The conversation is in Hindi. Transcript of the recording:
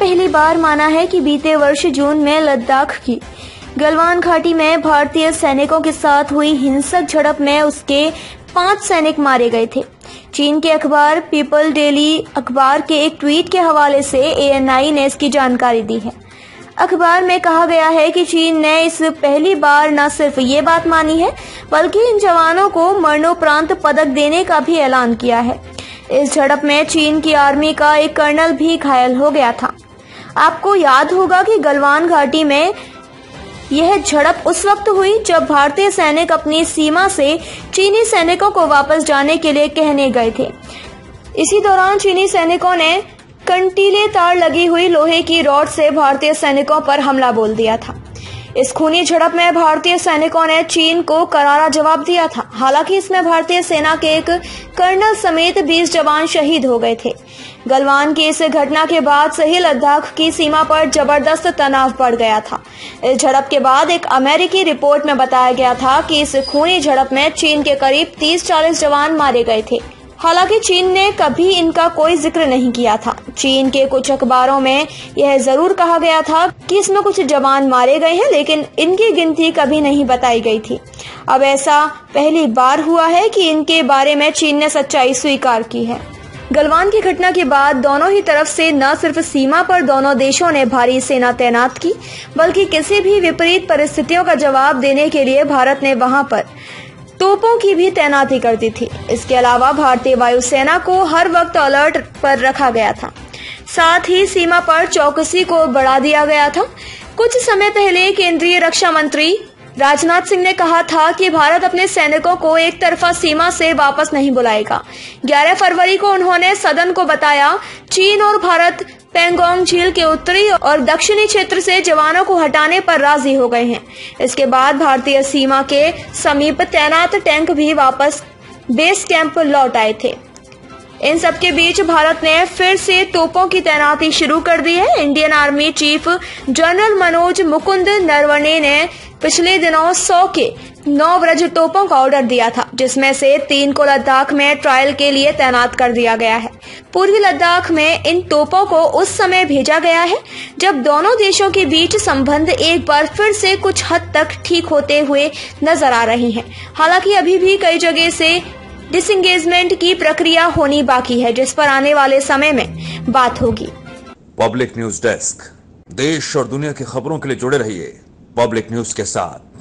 पहली बार माना है कि बीते वर्ष जून में लद्दाख की गलवान घाटी में भारतीय सैनिकों के साथ हुई हिंसक झड़प में उसके 5 सैनिक मारे गए थे। चीन के अखबार पीपल डेली अखबार के एक ट्वीट के हवाले से ANI ने इसकी जानकारी दी है। अखबार में कहा गया है कि चीन ने इस पहली बार न सिर्फ ये बात मानी है बल्कि इन जवानों को मरणोपरांत पदक देने का भी ऐलान किया है। इस झड़प में चीन की आर्मी का एक कर्नल भी घायल हो गया था। आपको याद होगा कि गलवान घाटी में यह झड़प उस वक्त हुई जब भारतीय सैनिक अपनी सीमा से चीनी सैनिकों को वापस जाने के लिए कहने गए थे। इसी दौरान चीनी सैनिकों ने कंटीले तार लगी हुई लोहे की रॉड से भारतीय सैनिकों पर हमला बोल दिया था। इस खूनी झड़प में भारतीय सैनिकों ने चीन को करारा जवाब दिया था। हालांकि इसमें भारतीय सेना के एक कर्नल समेत 20 जवान शहीद हो गए थे। गलवान की इस घटना के बाद से ही लद्दाख की सीमा पर जबरदस्त तनाव बढ़ गया था। इस झड़प के बाद एक अमेरिकी रिपोर्ट में बताया गया था कि इस खूनी झड़प में चीन के करीब 30-40 जवान मारे गए थे। हालांकि चीन ने कभी इनका कोई जिक्र नहीं किया था। चीन के कुछ अखबारों में यह जरूर कहा गया था कि इसमें कुछ जवान मारे गए हैं, लेकिन इनकी गिनती कभी नहीं बताई गई थी। अब ऐसा पहली बार हुआ है कि इनके बारे में चीन ने सच्चाई स्वीकार की है। गलवान की घटना के बाद दोनों ही तरफ से न सिर्फ सीमा पर दोनों देशों ने भारी सेना तैनात की, बल्कि किसी भी विपरीत परिस्थितियों का जवाब देने के लिए भारत ने वहां पर तोपों की भी तैनाती कर दी थी। इसके अलावा भारतीय वायुसेना को हर वक्त अलर्ट पर रखा गया था। साथ ही सीमा पर चौकसी को बढ़ा दिया गया था। कुछ समय पहले केंद्रीय रक्षा मंत्री राजनाथ सिंह ने कहा था कि भारत अपने सैनिकों को एक तरफा सीमा से वापस नहीं बुलाएगा। 11 फरवरी को उन्होंने सदन को बताया, चीन और भारत पेंगोंग झील के उत्तरी और दक्षिणी क्षेत्र से जवानों को हटाने पर राजी हो गए हैं। इसके बाद भारतीय सीमा के समीप तैनात टैंक भी वापस बेस कैंप लौट आए थे। इन सबके बीच भारत ने फिर से तोपों की तैनाती शुरू कर दी है। Indian army chief general Manoj Mukund Naravane ने पिछले दिनों 100 के 9 ब्रज तोपों का ऑर्डर दिया था, जिसमें से 3 को लद्दाख में ट्रायल के लिए तैनात कर दिया गया है। पूर्वी लद्दाख में इन तोपों को उस समय भेजा गया है जब दोनों देशों के बीच संबंध एक बार फिर से कुछ हद तक ठीक होते हुए नजर आ रहे हैं। हालांकि अभी भी कई जगह से डिसएंगेजमेंट की प्रक्रिया होनी बाकी है, जिस पर आने वाले समय में बात होगी। पब्लिक न्यूज डेस्क, देश और दुनिया की खबरों के लिए जुड़े रहिए पब्लिक न्यूज के साथ।